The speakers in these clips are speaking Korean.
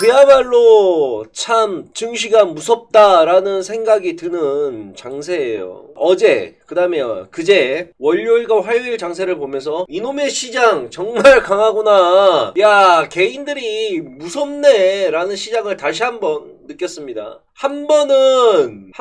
그야말로 참 증시가 무섭다라는 생각이 드는 장세예요. 어제 그 다음에 그제 월요일과 화요일 장세를 보면서 이놈의 시장 정말 강하구나, 야 개인들이 무섭네 라는 시장을 다시 한번 느꼈습니다. 한 번은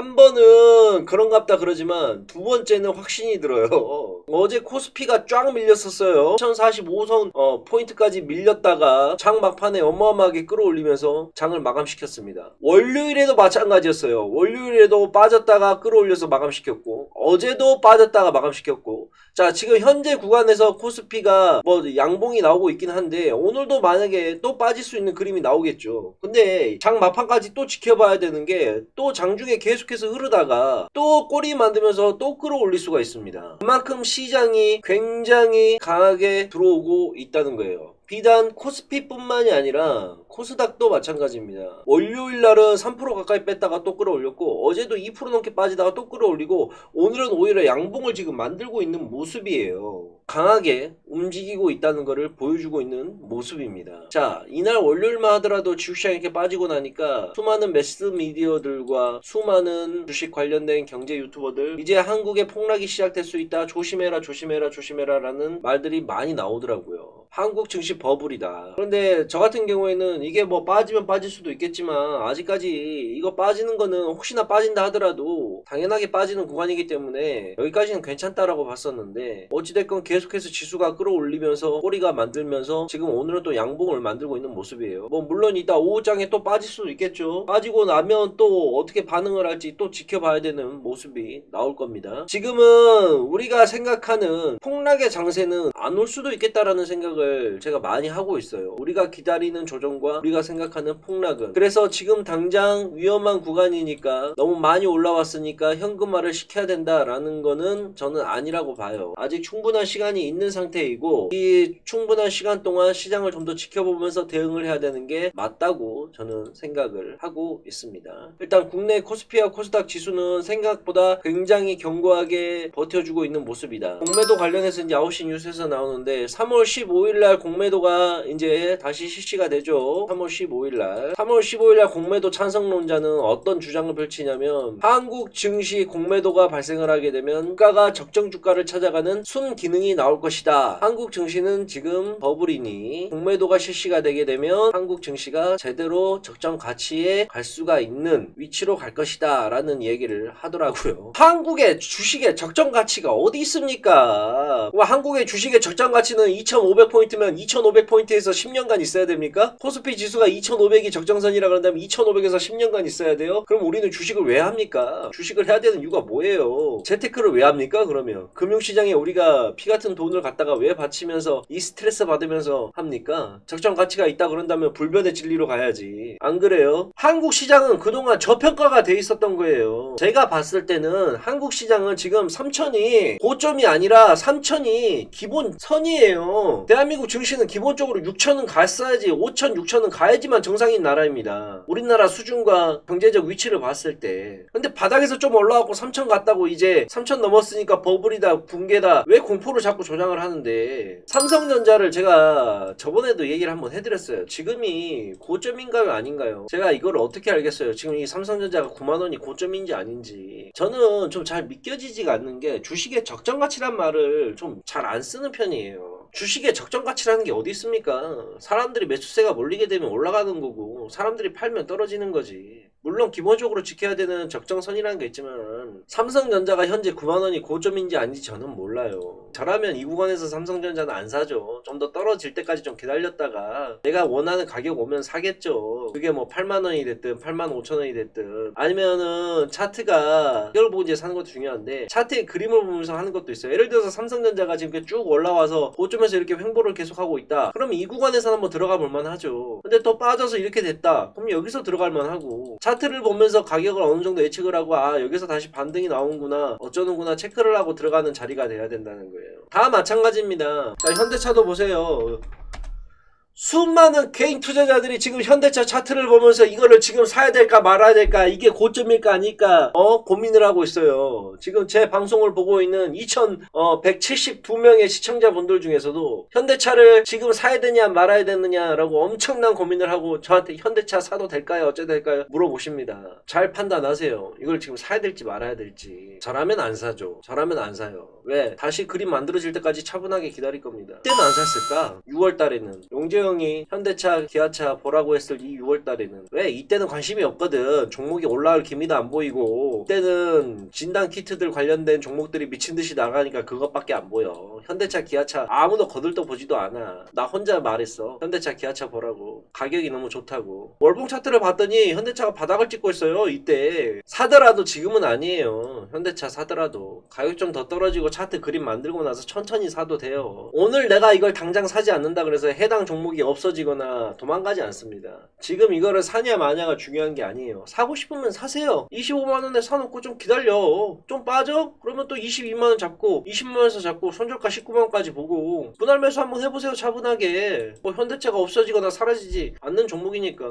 그런갑다 그러지만 두 번째는 확신이 들어요. 어제 코스피가 쫙 밀렸었어요. 1045선 포인트까지 밀렸다가 장 막판에 어마어마하게 끌어올리면서 장을 마감시켰습니다. 월요일에도 마찬가지였어요. 월요일에도 빠졌다가 끌어올려서 마감시켰고, 어제도 빠졌다가 마감시켰고, 자 지금 현재 구간에서 코스피가 뭐 양봉이 나오고 있긴 한데 오늘도 만약에 또 빠질 수 있는 그림이 나오겠죠. 근데 장 막판까지 또 지켜봐야 되는 게, 또 장중에 계속해서 흐르다가 또 꼬리 만들면서 또 끌어올릴 수가 있습니다. 그만큼 시장이 굉장히 강하게 들어오고 있다는 거예요. 비단 코스피뿐만이 아니라 코스닥도 마찬가지입니다. 월요일날은 3% 가까이 뺐다가 또 끌어올렸고, 어제도 2% 넘게 빠지다가 또 끌어올리고, 오늘은 오히려 양봉을 지금 만들고 있는 모습이에요. 강하게 움직이고 있다는 것을 보여주고 있는 모습입니다. 자, 이날 월요일만 하더라도 주식시장이 이렇게 빠지고 나니까 수많은 매스미디어들과 수많은 주식 관련된 경제 유튜버들, 이제 한국의 폭락이 시작될 수 있다, 조심해라 조심해라 조심해라 라는 말들이 많이 나오더라고요. 한국 증시 버블이다. 그런데 저 같은 경우에는 이게 뭐 빠지면 빠질 수도 있겠지만, 아직까지 이거 빠지는 거는 혹시나 빠진다 하더라도 당연하게 빠지는 구간이기 때문에 여기까지는 괜찮다라고 봤었는데, 어찌됐건 계속해서 지수가 끌어올리면서 꼬리가 만들면서 지금 오늘은 또 양봉을 만들고 있는 모습이에요. 뭐 물론 이따 오후장에 또 빠질 수도 있겠죠. 빠지고 나면 또 어떻게 반응을 할지 또 지켜봐야 되는 모습이 나올 겁니다. 지금은 우리가 생각하는 폭락의 장세는 안 올 수도 있겠다라는 생각을 제가 많이 하고 있어요. 우리가 기다리는 조정과 우리가 생각하는 폭락은, 그래서 지금 당장 위험한 구간이니까 너무 많이 올라왔으니까 현금화를 시켜야 된다라는 거는 저는 아니라고 봐요. 아직 충분한 시간이 있는 상태이고, 이 충분한 시간 동안 시장을 좀 더 지켜보면서 대응을 해야 되는 게 맞다고 저는 생각을 하고 있습니다. 일단 국내 코스피와 코스닥 지수는 생각보다 굉장히 견고하게 버텨주고 있는 모습이다. 공매도 관련해서 이제 9시 뉴스에서 나오는데, 3월 15일날 공매도가 이제 다시 실시가 되죠. 3월 15일날 3월 15일날 공매도 찬성론자는 어떤 주장을 펼치냐면, 한국 증시 공매도가 발생을 하게 되면 주가가 적정 주가를 찾아가는 순기능이 나올 것이다. 한국 증시는 지금 버블이니 공매도가 실시가 되게 되면 한국 증시가 제대로 적정 가치에 갈 수가 있는 위치로 갈 것이다 라는 얘기를 하더라고요. 한국의 주식의 적정 가치가 어디 있습니까? 한국의 주식의 적정 가치는 2500포인트면 2500포인트에서 10년간 있어야 됩니까? 코스피 지수가 2500이 적정선이라 그런다면 2500에서 10년간 있어야 돼요? 그럼 우리는 주식을 왜 합니까? 주식을 해야 되는 이유가 뭐예요? 재테크를 왜 합니까? 그러면 금융시장에 우리가 피같은 돈을 갖다가 왜 바치면서 이 스트레스 받으면서 합니까? 적정 가치가 있다 그런다면 불변의 진리로 가야지. 안 그래요? 한국 시장은 그동안 저평가가 돼 있었던 거예요. 제가 봤을 때는 한국 시장은 지금 3000이 고점이 아니라 3000이 기본선이에요. 대한민국 증시는 기본적으로 6000은 갔어야지, 5000, 6000은 가야지만 정상인 나라입니다. 우리나라 수준과 경제적 위치를 봤을 때. 근데 바닥에서 좀 올라왔고 3000 갔다고 이제 3000 넘었으니까 버블이다, 붕괴다, 왜 공포를 자꾸 조장을 하는데. 삼성전자를 제가 저번에도 얘기를 한번 해드렸어요. 지금이 고점인가요 아닌가요? 제가 이걸 어떻게 알겠어요? 지금 이 삼성전자가 9만원이 고점인지 아닌지. 저는 좀 잘 믿겨지지가 않는 게, 주식의 적정 가치란 말을 좀 잘 안 쓰는 편이에요. 주식의 적정 가치라는 게 어디 있습니까? 사람들이 매수세가 몰리게 되면 올라가는 거고, 사람들이 팔면 떨어지는 거지. 물론 기본적으로 지켜야 되는 적정선이라는 게 있지만, 삼성전자가 현재 9만원이 고점인지 아닌지 저는 몰라요. 저라면 이 구간에서 삼성전자는 안 사죠. 좀 더 떨어질 때까지 좀 기다렸다가 내가 원하는 가격 오면 사겠죠. 그게 뭐 8만원이 됐든 85,000원이 됐든. 아니면은 차트가 이걸 보고 이제 사는 것도 중요한데, 차트의 그림을 보면서 하는 것도 있어요. 예를 들어서 삼성전자가 지금 쭉 올라와서 고점에서 이렇게 횡보를 계속하고 있다. 그럼 이 구간에서 한번 들어가 볼만 하죠. 근데 또 빠져서 이렇게 됐다. 그럼 여기서 들어갈 만하고, 차트를 보면서 가격을 어느 정도 예측을 하고, 아 여기서 다시 반등이 나오는구나, 어쩌는구나 체크를 하고 들어가는 자리가 돼야 된다는 거예요. 다 마찬가지입니다. 자, 현대차도 보세요. 수많은 개인 투자자들이 지금 현대차 차트를 보면서 이거를 지금 사야 될까 말아야 될까, 이게 고점일까 아닐까 고민을 하고 있어요. 지금 제 방송을 보고 있는 2172명의 시청자분들 중에서도 현대차를 지금 사야 되냐 말아야 되느냐라고 엄청난 고민을 하고 저한테 현대차 사도 될까요 어쩌 될까요 물어보십니다. 잘 판단하세요. 이걸 지금 사야 될지 말아야 될지. 저라면 안 사죠. 저라면 안 사요. 왜? 다시 그림 만들어질 때까지 차분하게 기다릴 겁니다. 그때는 안 샀을까? 6월 달에는 용재형이 현대차 기아차 보라고 했을 이 6월 달에는 왜? 이때는 관심이 없거든. 종목이 올라올 기미도 안 보이고, 이때는 진단 키트들 관련된 종목들이 미친듯이 나가니까 그것밖에 안 보여. 현대차 기아차 아무도 거들떠 보지도 않아. 나 혼자 말했어. 현대차 기아차 보라고. 가격이 너무 좋다고. 월봉 차트를 봤더니 현대차가 바닥을 찍고 있어요. 이때 사더라도 지금은 아니에요. 현대차 사더라도 가격 좀 더 떨어지고 차트 그림 만들고 나서 천천히 사도 돼요. 오늘 내가 이걸 당장 사지 않는다 그래서 해당 종목이 없어지거나 도망가지 않습니다. 지금 이거를 사냐 마냐가 중요한 게 아니에요. 사고 싶으면 사세요. 25만원에 사놓고 좀 기다려. 좀 빠져? 그러면 또 22만원 잡고 20만원에서 잡고 손절가 19만원까지 보고 분할 매수 한번 해보세요. 차분하게. 뭐 현대차가 없어지거나 사라지지 않는 종목이니까.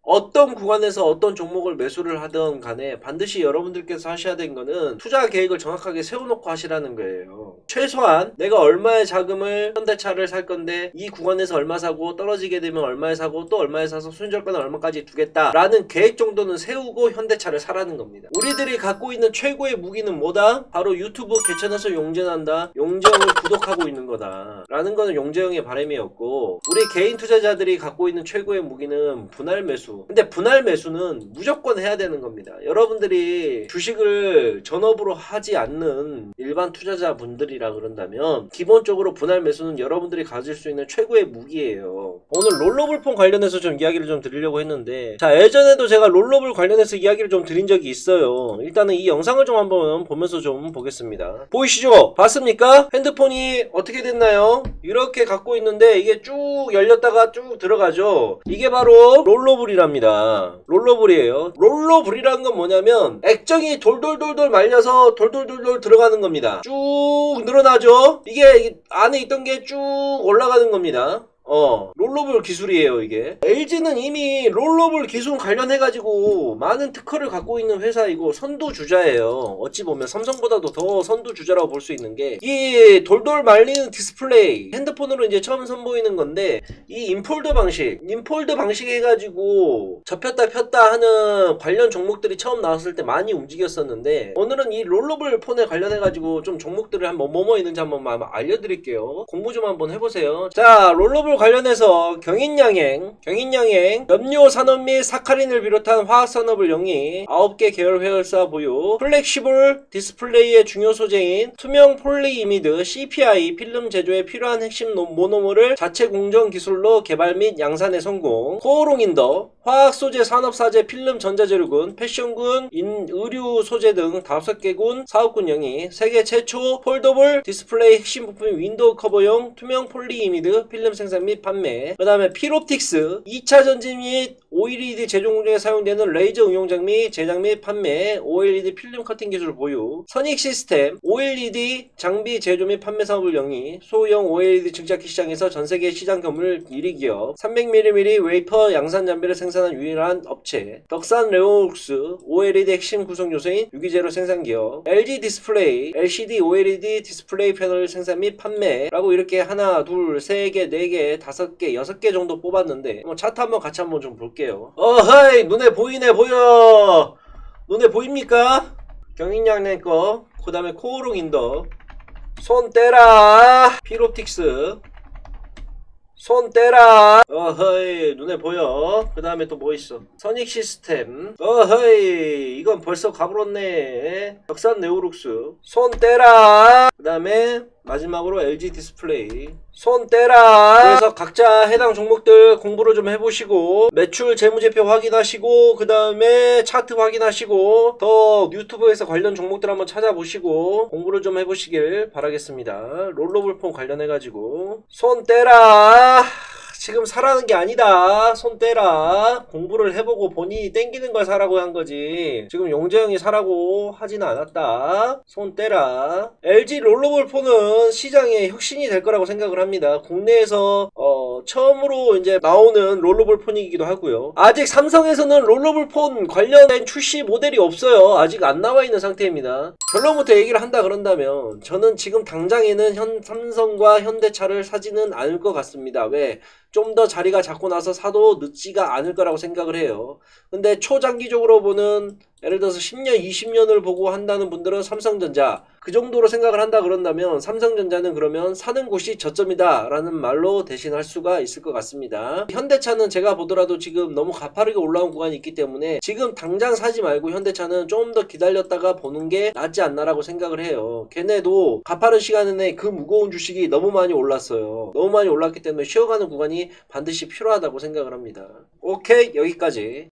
어떤 구간에서 어떤 종목을 매수를 하든 간에 반드시 여러분들께서 하셔야 되는 거는 투자 계획을 정확하게 세워놓고 하시라는 거예요. 최소한 내가 얼마의 자금을 현대차를 살 건데 이 구간에서 얼마 사고 떨어지게 되면 얼마에 사고 또 얼마에 사서 손절가는 얼마까지 두겠다라는 계획 정도는 세우고 현대차를 사라는 겁니다. 우리들이 갖고 있는 최고의 무기는 뭐다? 바로 유튜브 개천에서 용재난다. 용재형을 구독하고 있는 거다 라는 거는 용재형의 바람이었고, 우리 개인 투자자들이 갖고 있는 최고의 무기는 분할 매수. 근데 분할 매수는 무조건 해야 되는 겁니다. 여러분들이 주식을 전업으로 하지 않는 일반 투자자분들이라 그런다면 기본적으로 분할 매수는 여러분들이 가질 수 있는 최고의 무기예요. 오늘 롤러블폰 관련해서 좀 이야기를 좀 드리려고 했는데, 자, 예전에도 제가 롤러블 관련해서 이야기를 좀 드린 적이 있어요. 일단은 이 영상을 좀 한번 보면서 좀 보겠습니다. 보이시죠? 봤습니까? 핸드폰이 어떻게 됐나요? 이렇게 갖고 있는데 이게 쭉 열렸다가 쭉 들어가죠. 이게 바로 롤러블이랍니다. 롤러블이에요. 롤러블이라는 건 뭐냐면 액정이 돌돌돌돌 말려서 돌돌돌돌 들어가는 겁니다. 쭉 늘어나죠. 이게 안에 있던 게 쭉 올라가는 겁니다. 롤러블 기술이에요. 이게 LG는 이미 롤러블 기술 관련해가지고 많은 특허를 갖고 있는 회사이고 선두주자예요. 어찌 보면 삼성보다도 더 선두주자라고 볼 수 있는 게, 이 돌돌 말리는 디스플레이, 핸드폰으로 이제 처음 선보이는 건데, 이 인폴드 방식 해가지고 접혔다 폈다 하는 관련 종목들이 처음 나왔을 때 많이 움직였었는데, 오늘은 이 롤러블 폰에 관련해가지고 좀 종목들을 한번 뭐뭐 있는지 한번 알려드릴게요. 공부 좀 한번 해보세요. 자, 롤러블 관련해서 경인양행, 염료 산업 및 사카린을 비롯한 화학산업을 영위 9개 계열 회사 보유, 플렉시블 디스플레이의 중요 소재인 투명 폴리이미드 CPI 필름 제조에 필요한 핵심 모노머를 자체 공정 기술로 개발 및 양산에 성공. 코오롱인더 화학 소재, 산업 사재, 필름, 전자재료군, 패션군, 의류 소재 등 5개군 사업군 영위. 세계 최초 폴더블 디스플레이 핵심 부품인 윈도우 커버용 투명 폴리이미드 필름 생산 및 판매. 그 다음에 필옵틱스 2차 전지 및 OLED 제조 공정에 사용되는 레이저 응용 장비 제작 및 판매, OLED 필름 커팅 기술 보유. 선익 시스템 OLED 장비 제조 및 판매 사업을 영위. 소형 OLED 증자기 시장에서 전세계 시장 점유율 1위 기업. 300mm 웨이퍼 양산 장비를 생산한 유일한 업체. 덕산 레오룩스 OLED 핵심 구성 요소인 유기재료 생산 기업. LG 디스플레이 LCD OLED 디스플레이 패널 생산 및 판매라고 이렇게 하나, 둘, 세 개, 네 개, 5개, 6개 정도 뽑았는데, 차트 한번 같이 한번 좀 볼게요. 어허이, 눈에 보이네, 보여. 눈에 보입니까? 경인양내 거, 그 다음에 코오롱 인더, 손 떼라. 필옵틱스, 손 떼라. 어허이, 눈에 보여. 그 다음에 또 뭐 있어? 선익 시스템. 어허이, 이건 벌써 가불었네. 덕산 네오룩스, 손 떼라. 그 다음에 마지막으로 LG 디스플레이, 손 떼라. 그래서 각자 해당 종목들 공부를 좀 해보시고, 매출 재무제표 확인하시고, 그 다음에 차트 확인하시고, 더 유튜브에서 관련 종목들 한번 찾아보시고 공부를 좀 해보시길 바라겠습니다. 롤러블폰 관련해가지고 손 떼라. 지금 사라는 게 아니다. 손 떼라. 공부를 해보고 본인이 땡기는 걸 사라고 한 거지, 지금 용재형이 사라고 하지는 않았다. 손 떼라. LG 롤러블 폰은 시장의 혁신이 될 거라고 생각을 합니다. 국내에서 처음으로 이제 나오는 롤러블 폰이기도 하고요. 아직 삼성에서는 롤러블 폰 관련된 출시 모델이 없어요. 아직 안 나와 있는 상태입니다. 결론부터 얘기를 한다 그런다면 저는 지금 당장에는 삼성과 현대차를 사지는 않을 것 같습니다. 왜? 좀 더 자리가 잡고 나서 사도 늦지가 않을 거라고 생각을 해요. 근데 초장기적으로 보는 예를 들어서 10년, 20년을 보고 한다는 분들은 삼성전자 그 정도로 생각을 한다 그런다면 삼성전자는 그러면 사는 곳이 저점이다 라는 말로 대신할 수가 있을 것 같습니다. 현대차는 제가 보더라도 지금 너무 가파르게 올라온 구간이 있기 때문에 지금 당장 사지 말고 현대차는 좀 더 기다렸다가 보는 게 낫지 않나라고 생각을 해요. 걔네도 가파른 시간 내에 그 무거운 주식이 너무 많이 올랐어요. 너무 많이 올랐기 때문에 쉬어가는 구간이 반드시 필요하다고 생각을 합니다. 오케이, 여기까지.